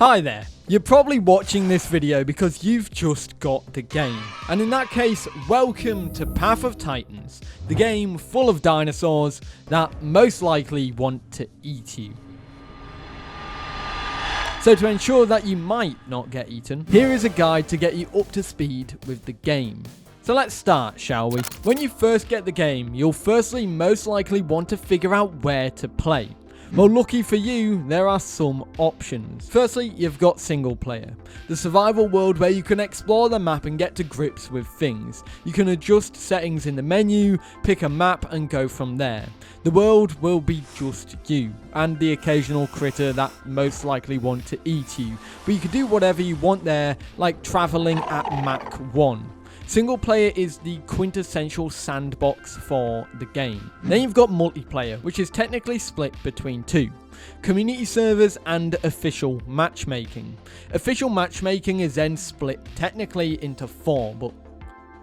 Hi there. You're probably watching this video because you've just got the game. And in that case, welcome to Path of Titans, the game full of dinosaurs that most likely want to eat you. So to ensure that you might not get eaten, here is a guide to get you up to speed with the game. So let's start, shall we? When you first get the game, you'll firstly most likely want to figure out where to play. Well, lucky for you, there are some options. Firstly, you've got single player, the survival world where you can explore the map and get to grips with things. You can adjust settings in the menu, pick a map and go from there. The world will be just you and the occasional critter that most likely want to eat you, but you can do whatever you want there, like traveling at Mach 1. Single player is the quintessential sandbox for the game. Then you've got multiplayer, which is technically split between two: community servers and official matchmaking. Official matchmaking is then split technically into 4, but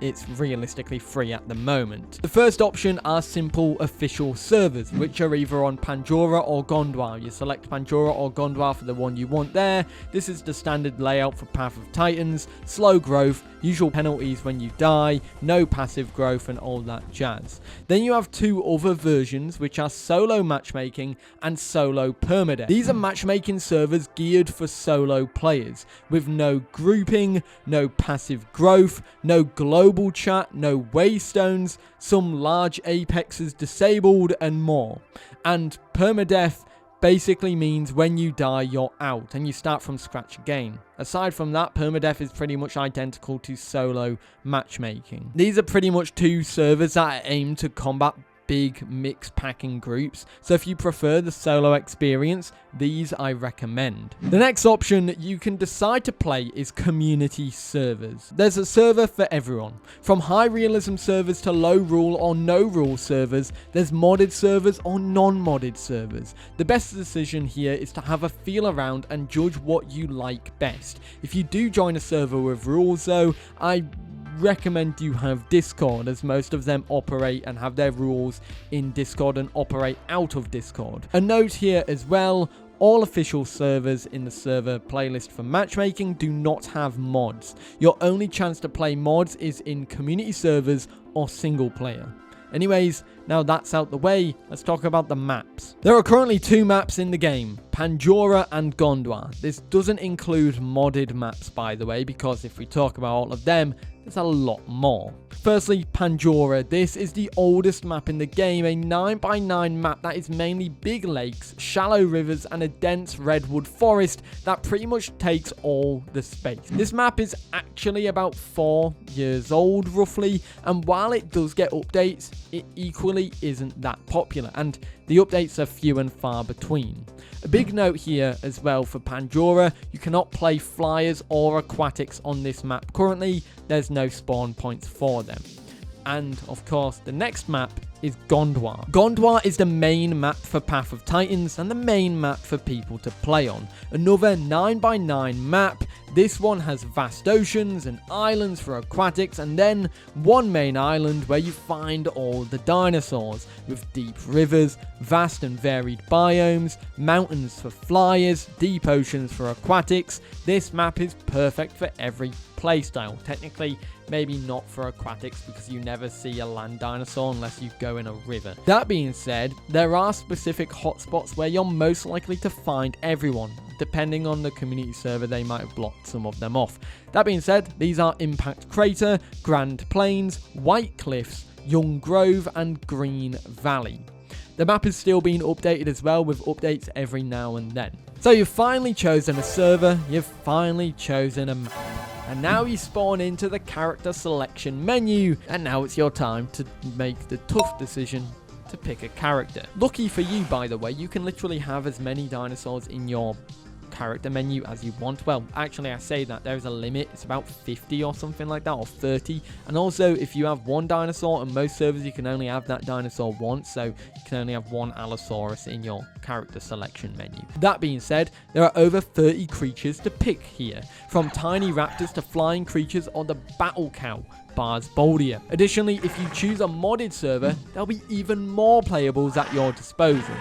it's realistically 3 at the moment. The first option are simple official servers, which are either on Pandora or Gondwar. You select Pandora or Gondwar for the one you want there. This is the standard layout for Path of Titans: slow growth, usual penalties when you die, no passive growth and all that jazz. Then you have 2 other versions, which are solo matchmaking and solo permadeath. These are matchmaking servers geared for solo players, with no grouping, no passive growth, no global chat, no waystones, some large apexes disabled and more. And permadeath basically means when you die, you're out and you start from scratch again. Aside from that, permadeath is pretty much identical to solo matchmaking. These are pretty much 2 servers that are aimed to combat big mix packing groups, so if you prefer the solo experience, these I recommend. The next option you can decide to play is community servers. There's a server for everyone. From high realism servers to low rule or no rule servers, there's modded servers or non-modded servers. The best decision here is to have a feel around and judge what you like best. If you do join a server with rules though, I recommend you have Discord, as most of them operate and have their rules in Discord and operate out of Discord. A note here as well: all official servers in the server playlist for matchmaking do not have mods. Your only chance to play mods is in community servers or single player. Anyways, now that's out the way, let's talk about the maps. There are currently 2 maps in the game, Pandora and Gondwar. This doesn't include modded maps, by the way, because if we talk about all of them, there's a lot more. Firstly, Pandora. This is the oldest map in the game, a 9x9 map that is mainly big lakes, shallow rivers, and a dense redwood forest that pretty much takes all the space. This map is actually about 4 years old, roughly, and while it does get updates, it equally isn't that popular, and the updates are few and far between. A big note here as well for Pandora: you cannot play flyers or aquatics on this map. Currently, there's no spawn points for them. And of course, the next map is Gondwar. Gondwar is the main map for Path of Titans and the main map for people to play on. Another 9x9 map. This one has vast oceans and islands for aquatics, and then one main island where you find all the dinosaurs, with deep rivers, vast and varied biomes, mountains for flyers, deep oceans for aquatics. This map is perfect for every playstyle. Technically, maybe not for aquatics because you never see a land dinosaur unless you go in a river. That being said, there are specific hotspots where you're most likely to find everyone. Depending on the community server, they might have blocked some of them off. That being said, these are Impact Crater, Grand Plains, White Cliffs, Young Grove, and Green Valley. The map is still being updated as well, with updates every now and then. So you've finally chosen a server, you've finally chosen a map. And now you spawn into the character selection menu, and now it's your time to make the tough decision to pick a character. Lucky for you, by the way, you can literally have as many dinosaurs in your character menu as you want. Well, actually, I say that there's a limit. It's about 50 or something like that, or 30. And also, if you have one dinosaur, and most servers you can only have that dinosaur once, so you can only have one Allosaurus in your character selection menu. That being said, there are over 30 creatures to pick here, from tiny raptors to flying creatures or the battle cow, Bars Boldia. Additionally, if you choose a modded server, there'll be even more playables at your disposal.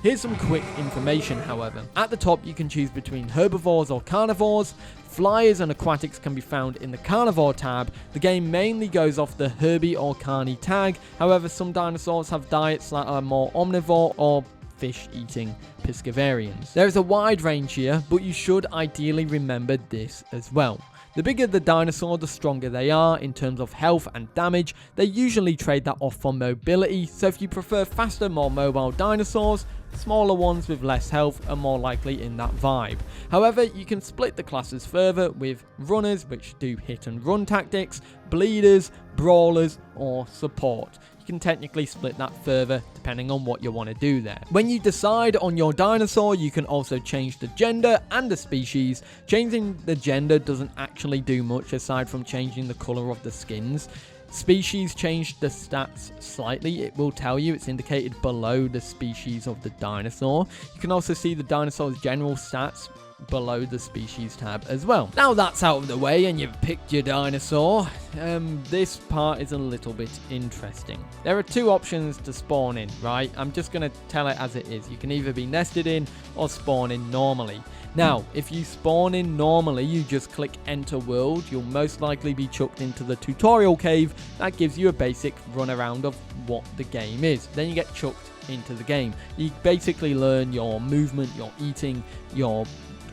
Here's some quick information, however. At the top, you can choose between herbivores or carnivores. Flyers and aquatics can be found in the carnivore tab. The game mainly goes off the Herbie or Carni tag. However, some dinosaurs have diets that are more omnivore or fish-eating piscivarians. There is a wide range here, but you should ideally remember this as well. The bigger the dinosaur, the stronger they are in terms of health and damage. They usually trade that off for mobility, so if you prefer faster, more mobile dinosaurs, smaller ones with less health are more likely in that vibe. However, you can split the classes further with runners, which do hit and run tactics, bleeders, brawlers, or support. You can technically split that further depending on what you want to do there. When you decide on your dinosaur, you can also change the gender and the species. Changing the gender doesn't actually do much aside from changing the color of the skins. Species change the stats slightly. It will tell you, it's indicated below the species of the dinosaur. You can also see the dinosaur's general stats below the species tab as well. Now that's out of the way and you've picked your dinosaur, this part is a little bit interesting. There are two options to spawn in, right? I'm just going to tell it as it is. You can either be nested in or spawn in normally. Now, if you spawn in normally, you just click enter world, you'll most likely be chucked into the tutorial cave. That gives you a basic run around of what the game is. Then you get chucked into the game. You basically learn your movement, your eating, your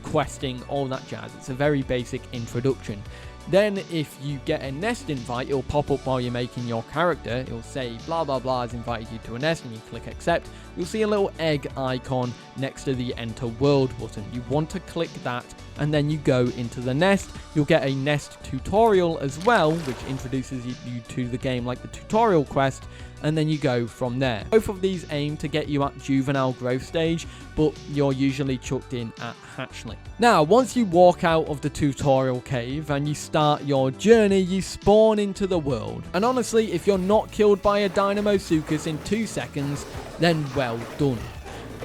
questing, all that jazz. It's a very basic introduction. Then if you get a nest invite, it'll pop up while you're making your character. It'll say blah blah blah has invited you to a nest, and you click accept. You'll see a little egg icon next to the enter world button. You want to click that and then you go into the nest. You'll get a nest tutorial as well, which introduces you to the game like the tutorial quest, and then you go from there. Both of these aim to get you at juvenile growth stage, but you're usually chucked in at hatchling. Now, once you walk out of the tutorial cave and you start your journey, you spawn into the world. And honestly, if you're not killed by a Dinosuchus in 2 seconds, then well done.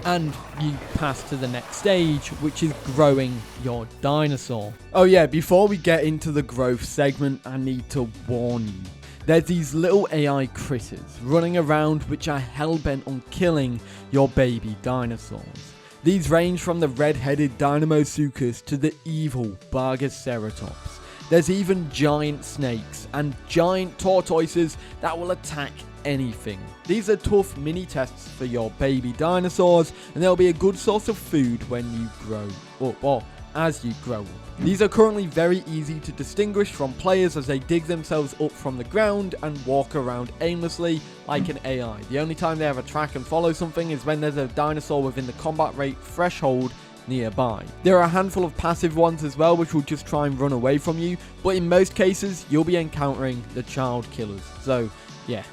And you pass to the next stage, which is growing your dinosaur. Oh yeah, before we get into the growth segment, I need to warn you. There's these little AI critters running around which are hell-bent on killing your baby dinosaurs. These range from the red-headed Dinosuchus to the evil Bargaceratops. There's even giant snakes and giant tortoises that will attack anything. These are tough mini tests for your baby dinosaurs, and they'll be a good source of food when you grow up, or as you grow up. These are currently very easy to distinguish from players as they dig themselves up from the ground and walk around aimlessly like an AI. The only time they ever track and follow something is when there's a dinosaur within the combat rate threshold nearby. There are a handful of passive ones as well, which will just try and run away from you, but in most cases you'll be encountering the child killers. So yeah,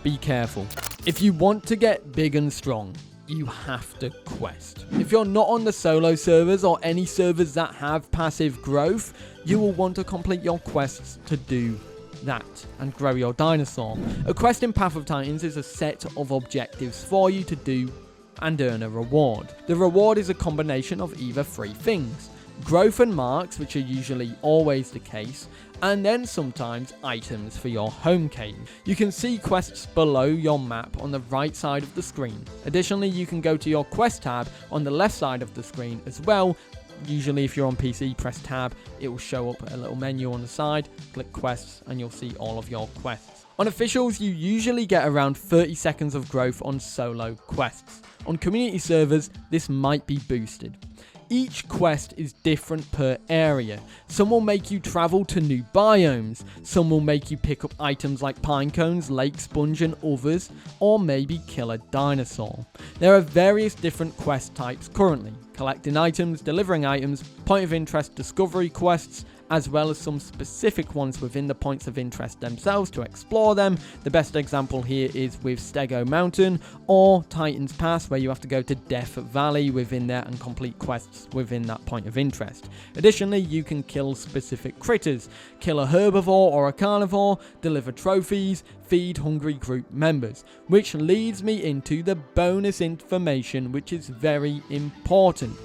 be careful. If you want to get big and strong, you have to quest. If you're not on the solo servers or any servers that have passive growth, you will want to complete your quests to do that and grow your dinosaur. A quest in Path of Titans is a set of objectives for you to do and earn a reward. The reward is a combination of either three things: growth and marks, which are usually always the case, and then sometimes items for your home cave. You can see quests below your map on the right side of the screen. Additionally, you can go to your quest tab on the left side of the screen as well. Usually if you're on PC, press tab, it will show up a little menu on the side, click quests, and you'll see all of your quests. On officials, you usually get around 30 seconds of growth on solo quests. On community servers, this might be boosted. Each quest is different per area. Some will make you travel to new biomes, some will make you pick up items like pine cones, lake sponge and others, or maybe kill a dinosaur. There are various different quest types currently: collecting items, delivering items, point of interest discovery quests, as well as some specific ones within the points of interest themselves to explore them. The best example here is with Stego Mountain or Titan's Pass, where you have to go to Death Valley within there and complete quests within that point of interest. Additionally, you can kill specific critters, kill a herbivore or a carnivore, deliver trophies, feed hungry group members, which leads me into the bonus information, which is very important.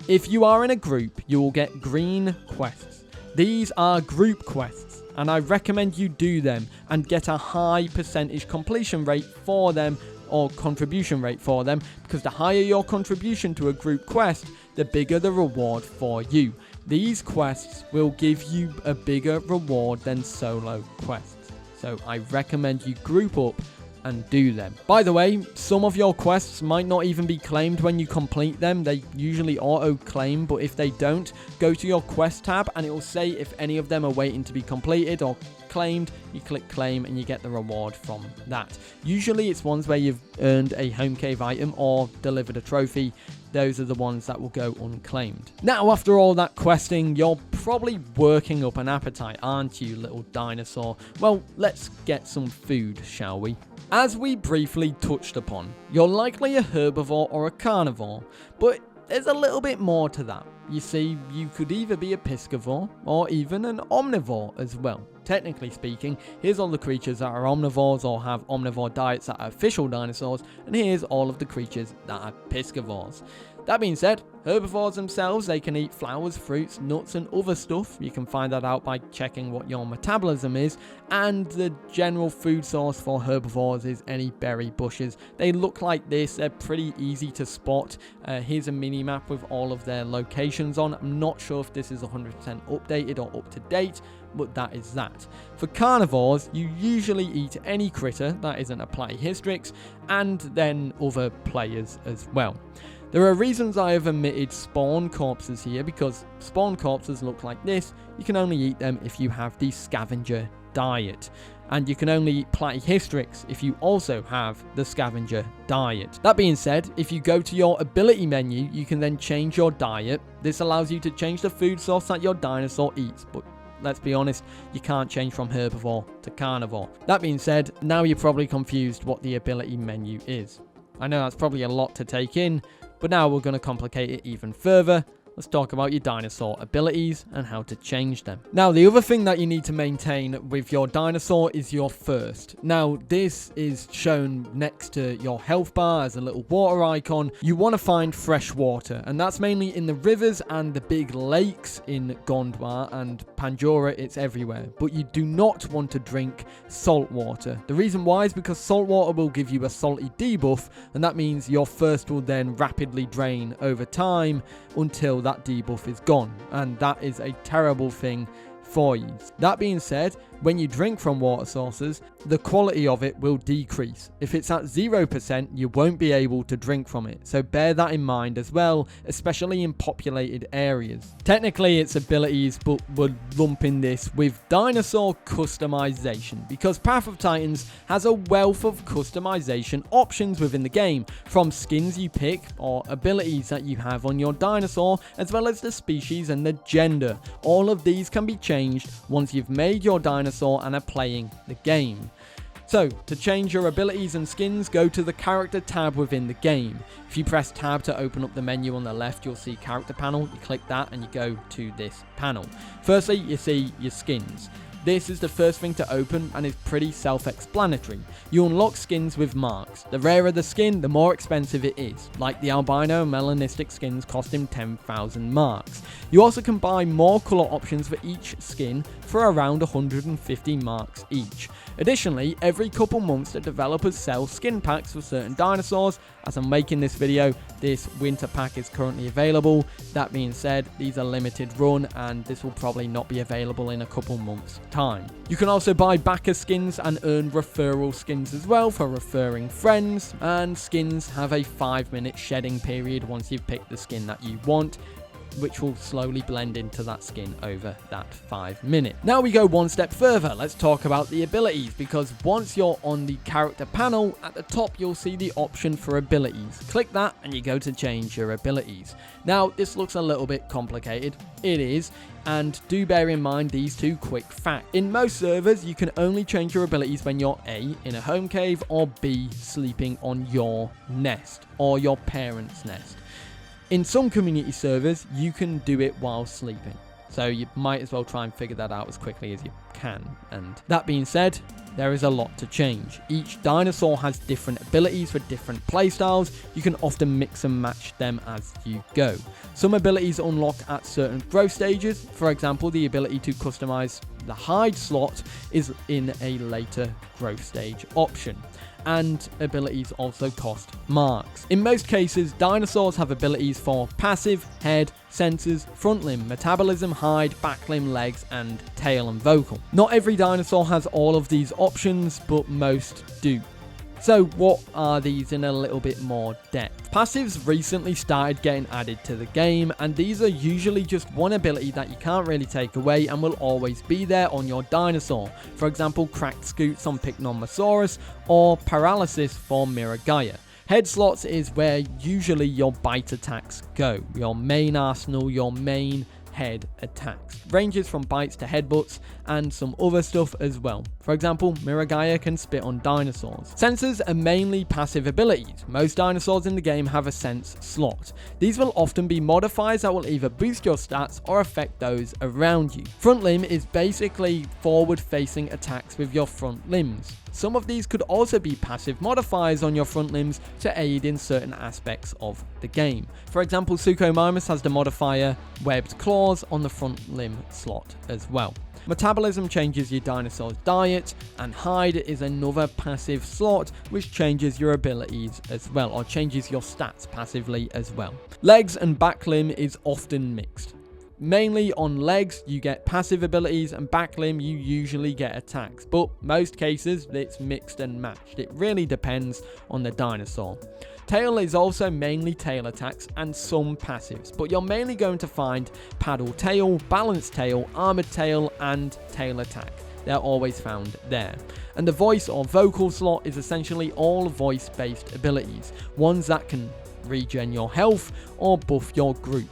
If you are in a group, you will get green quests. These are group quests, and I recommend you do them and get a high percentage completion rate for them, or contribution rate for them, because the higher your contribution to a group quest, the bigger the reward for you. These quests will give you a bigger reward than solo quests, so I recommend you group up and do them. By the way, some of your quests might not even be claimed when you complete them. They usually auto-claim, but if they don't, go to your quest tab and it will say if any of them are waiting to be completed or claimed. You click claim and you get the reward from that. Usually it's ones where you've earned a home cave item or delivered a trophy. Those are the ones that will go unclaimed. Now, after all that questing, you're probably working up an appetite, aren't you, little dinosaur? Well, let's get some food, shall we? As we briefly touched upon, you're likely a herbivore or a carnivore, but there's a little bit more to that. You see, you could either be a piscivore or even an omnivore as well. Technically speaking, here's all the creatures that are omnivores or have omnivore diets that are official dinosaurs, and here's all of the creatures that are piscivores. That being said, herbivores themselves, they can eat flowers, fruits, nuts, and other stuff. You can find that out by checking what your metabolism is, and the general food source for herbivores is any berry bushes. They look like this, they're pretty easy to spot. Here's a mini map with all of their locations on. I'm not sure if this is 100% updated or up to date, but that is that. For carnivores, you usually eat any critter that isn't a Platyhystrix, and then other players as well. There are reasons I have omitted spawn corpses here, because spawn corpses look like this. You can only eat them if you have the scavenger diet. And you can only eat Platyhystrix if you also have the scavenger diet. That being said, if you go to your ability menu, you can then change your diet. This allows you to change the food source that your dinosaur eats, but let's be honest, you can't change from herbivore to carnivore. That being said, now you're probably confused what the ability menu is. I know that's probably a lot to take in, but now we're going to complicate it even further. Let's talk about your dinosaur abilities and how to change them. Now, the other thing that you need to maintain with your dinosaur is your thirst. Now, this is shown next to your health bar as a little water icon. You want to find fresh water, and that's mainly in the rivers and the big lakes in Gondwar and Pandora. It's everywhere, but you do not want to drink salt water. The reason why is because salt water will give you a salty debuff, and that means your thirst will then rapidly drain over time until that debuff is gone, and that is a terrible thing for you. That being said, when you drink from water sources, the quality of it will decrease. If it's at 0%, you won't be able to drink from it, so bear that in mind as well, especially in populated areas. Technically it's abilities, but we're lumping this with dinosaur customization, because Path of Titans has a wealth of customization options within the game, from skins you pick or abilities that you have on your dinosaur, as well as the species and the gender. All of these can be changed once you've made your dinosaur and are playing the game. So, to change your abilities and skins, go to the character tab within the game. If you press tab to open up the menu on the left, you'll see character panel. You click that and you go to this panel. Firstly, you see your skins. This is the first thing to open and is pretty self-explanatory. You unlock skins with marks. The rarer the skin, the more expensive it is. Like the albino and melanistic skins costing 10,000 marks. You also can buy more colour options for each skin for around 150 marks each. Additionally, every couple months the developers sell skin packs for certain dinosaurs. As I'm making this video, this winter pack is currently available. That being said, these are limited run and this will probably not be available in a couple months time. You can also buy backer skins and earn referral skins as well for referring friends, and skins have a 5-minute shedding period once you've picked the skin that you want, which will slowly blend into that skin over that 5 minutes. Now we go one step further. Let's talk about the abilities, because once you're on the character panel, at the top you'll see the option for abilities. Click that and you go to change your abilities. Now this looks a little bit complicated. It is, and do bear in mind these two quick facts. In most servers, you can only change your abilities when you're A, in a home cave, or B, sleeping on your nest or your parents' nest. In some community servers, you can do it while sleeping, so you might as well try and figure that out as quickly as you can. And that being said, there is a lot to change. Each dinosaur has different abilities for different playstyles. You can often mix and match them as you go. Some abilities unlock at certain growth stages. For example, the ability to customize the hide slot is in a later growth stage option. and abilities also cost marks. In most cases, dinosaurs have abilities for passive, head, senses, front limb, metabolism, hide, back limb, legs, and tail and vocal. Not every dinosaur has all of these options, but most do. So what are these in a little bit more depth? Passives recently started getting added to the game, and these are usually just one ability that you can't really take away and will always be there on your dinosaur. For example, cracked scoots on Picnomosaurus or paralysis for Miragaia. Head slots is where usually your bite attacks go, your main arsenal, your main head attacks. Ranges from bites to headbutts and some other stuff as well. For example, Miragaia can spit on dinosaurs. Senses are mainly passive abilities. Most dinosaurs in the game have a sense slot. These will often be modifiers that will either boost your stats or affect those around you. Front limb is basically forward-facing attacks with your front limbs. Some of these could also be passive modifiers on your front limbs to aid in certain aspects of the game. For example, Suchomimus has the modifier webbed claws on the front limb slot as well. Metabolism changes your dinosaur's diet, and hide is another passive slot which changes your abilities as well, or changes your stats passively as well. Legs and back limb is often mixed. Mainly on legs you get passive abilities, and back limb you usually get attacks, but most cases it's mixed and matched. It really depends on the dinosaur. Tail is also mainly tail attacks and some passives, but you're mainly going to find paddle tail, balanced tail, armored tail, and tail attack. They're always found there. And the voice or vocal slot is essentially all voice-based abilities, ones that can regen your health or buff your group.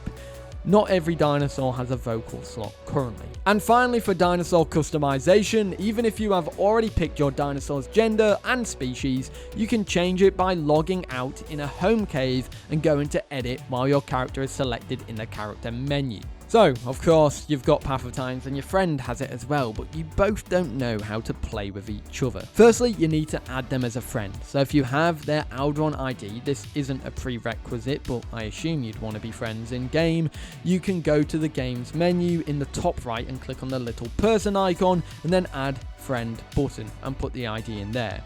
Not every dinosaur has a vocal slot currently. And finally, for dinosaur customization, even if you have already picked your dinosaur's gender and species, you can change it by logging out in a home cave and going to edit while your character is selected in the character menu. So, of course, you've got Path of Times and your friend has it as well, but you both don't know how to play with each other. Firstly, you need to add them as a friend. So if you have their Aldron ID, this isn't a prerequisite, but I assume you'd want to be friends in game, you can go to the game's menu in the top right and click on the little person icon and then add friend button and put the ID in there.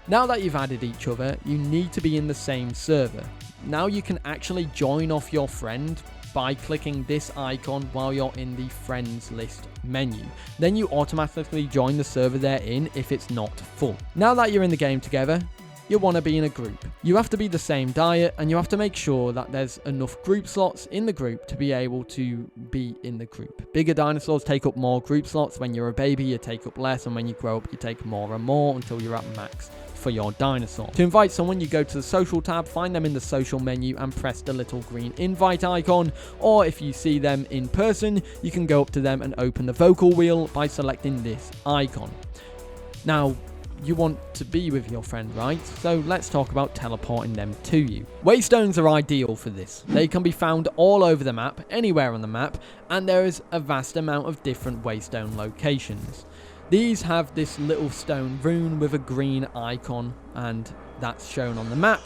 Now that you've added each other, you need to be in the same server. Now you can actually join off your friend by clicking this icon while you're in the friends list menu. Then you automatically join the server they're in if it's not full. Now that you're in the game together, you want to be in a group. You have to be the same diet, and you have to make sure that there's enough group slots in the group to be able to be in the group. Bigger dinosaurs take up more group slots. When you're a baby, you take up less, and when you grow up, you take more and more until you're at max for your dinosaur. To invite someone, you go to the social tab, find them in the social menu and press the little green invite icon, or if you see them in person, you can go up to them and open the vocal wheel by selecting this icon. Now, you want to be with your friend, right? So let's talk about teleporting them to you. Waystones are ideal for this. They can be found all over the map, anywhere on the map, and there is a vast amount of different waystone locations. These have this little stone rune with a green icon, and that's shown on the map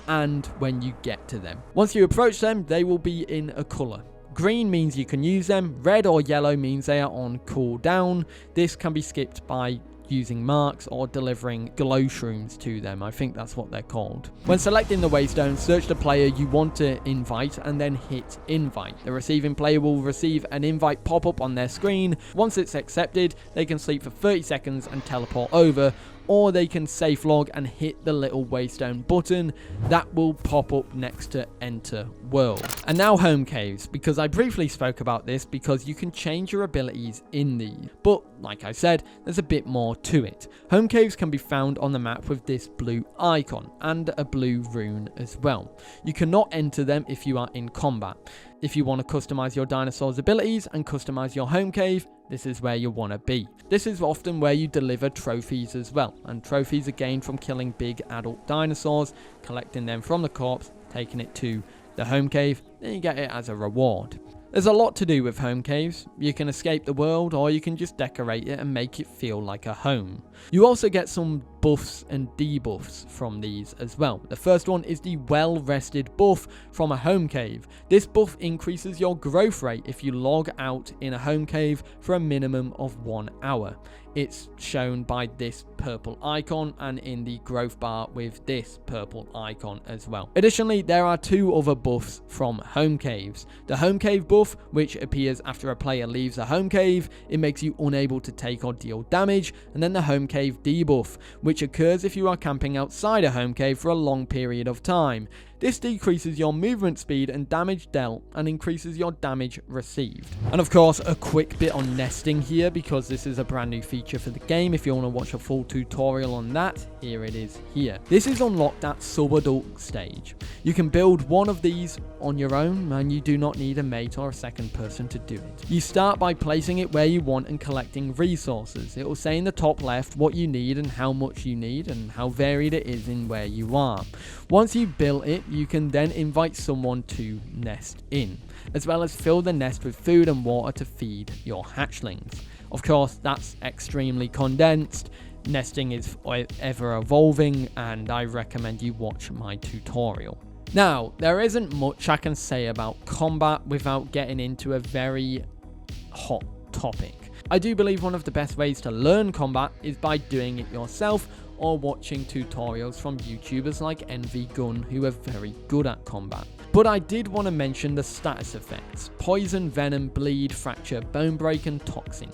and when you get to them. Once you approach them, they will be in a colour. Green means you can use them, red or yellow means they are on cooldown. This can be skipped by using marks or delivering glow shrooms to them. I think that's what they're called. When selecting the waystone, search the player you want to invite and then hit invite. The receiving player will receive an invite pop up on their screen. Once it's accepted, they can sleep for 30 seconds and teleport over, or they can safe log and hit the little waystone button that will pop up next to enter world. And now home caves, because I briefly spoke about this because you can change your abilities in these, but like I said, there's a bit more to it. Home caves can be found on the map with this blue icon and a blue rune as well. You cannot enter them if you are in combat. If you want to customize your dinosaur's abilities and customize your home cave, this is where you want to be. This is often where you deliver trophies as well, and trophies are gained from killing big adult dinosaurs, collecting them from the corpse, taking it to the home cave, then you get it as a reward. There's a lot to do with home caves. You can escape the world, or you can just decorate it and make it feel like a home. You also get some buffs and debuffs from these as well. The first one is the well-rested buff from a home cave. This buff increases your growth rate if you log out in a home cave for a minimum of 1 hour. It's shown by this purple icon and in the growth bar with this purple icon as well. Additionally, there are 2 other buffs from home caves. The home cave buff, which appears after a player leaves a home cave, it makes you unable to take or deal damage, and then the home cave debuff, which occurs if you are camping outside a home cave for a long period of time. This decreases your movement speed and damage dealt and increases your damage received. And of course, a quick bit on nesting here, because this is a brand new feature for the game. If you want to watch a full tutorial on that, here it is here. This is unlocked at sub-adult stage. You can build one of these on your own, and you do not need a mate or a second person to do it. You start by placing it where you want and collecting resources. It will say in the top left what you need and how much you need and how varied it is in where you are. Once you've built it, you can then invite someone to nest in, as well as fill the nest with food and water to feed your hatchlings. Of course, that's extremely condensed. Nesting is ever evolving, and I recommend you watch my tutorial. Now, there isn't much I can say about combat without getting into a very hot topic. I do believe one of the best ways to learn combat is by doing it yourself or watching tutorials from YouTubers like NVGun, who are very good at combat. But I did want to mention the status effects: poison, venom, bleed, fracture, bone break, and toxin.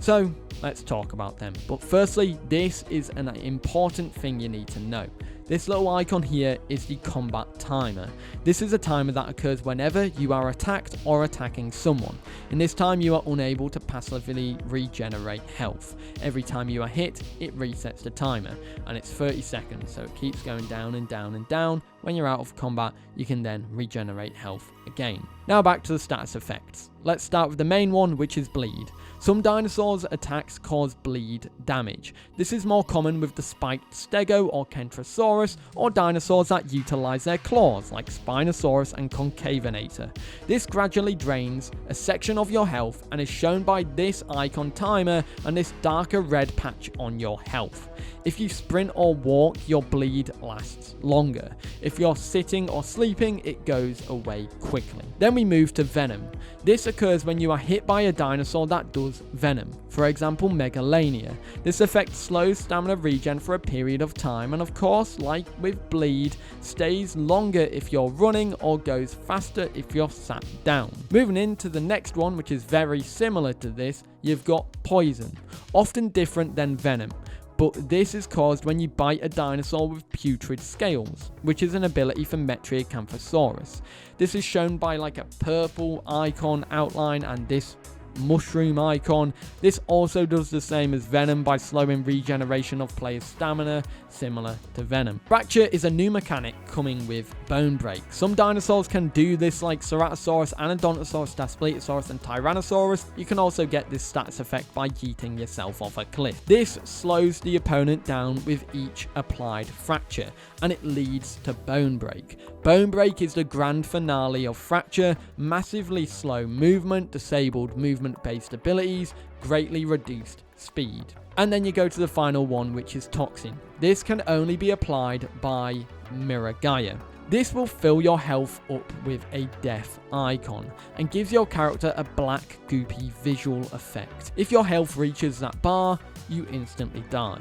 So let's talk about them. But firstly, this is an important thing you need to know. This little icon here is the combat timer. This is a timer that occurs whenever you are attacked or attacking someone. In this time, you are unable to passively regenerate health. Every time you are hit, it resets the timer, and it's 30 seconds, so it keeps going down and down and down. When you're out of combat, you can then regenerate health again. Now back to the status effects. Let's start with the main one, which is bleed. Some dinosaurs' attacks cause bleed damage. This is more common with the spiked stego or kentrosaurus, or dinosaurs that utilize their claws like Spinosaurus and Concavenator. This gradually drains a section of your health and is shown by this icon timer and this darker red patch on your health. If you sprint or walk, your bleed lasts longer. If you're sitting or sleeping, it goes away quickly. Then we move to venom. This occurs when you are hit by a dinosaur that does venom, for example Megalania. This effect slows stamina regen for a period of time, and of course, like with bleed, stays longer if you're running or goes faster if you're sat down. Moving into the next one, which is very similar to this, you've got poison, often different than venom. But this is caused when you bite a dinosaur with putrid scales, which is an ability for Metriacanthosaurus. This is shown by like a purple icon outline and this mushroom icon. This also does the same as venom by slowing regeneration of players' stamina, similar to venom. Fracture is a new mechanic coming with bone break. Some dinosaurs can do this, like Ceratosaurus, Anodontosaurus, Daspletosaurus, and Tyrannosaurus. You can also get this status effect by yeeting yourself off a cliff. This slows the opponent down with each applied fracture, and it leads to bone break. Bone break is the grand finale of fracture: massively slow movement, disabled movement-based abilities, greatly reduced speed. And then you go to the final one, which is toxin. This can only be applied by Miragaia. This will fill your health up with a death icon and gives your character a black goopy visual effect. If your health reaches that bar, you instantly die.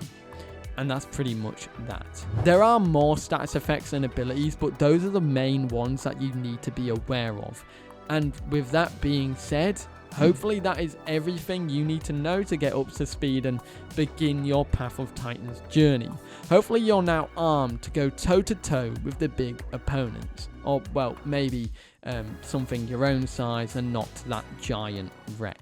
And that's pretty much that. There are more status effects and abilities, but those are the main ones that you need to be aware of. And with that being said, hopefully that is everything you need to know to get up to speed and begin your Path of Titans journey. Hopefully you're now armed to go toe to toe with the big opponents. Or, well, maybe something your own size and not that giant wreck.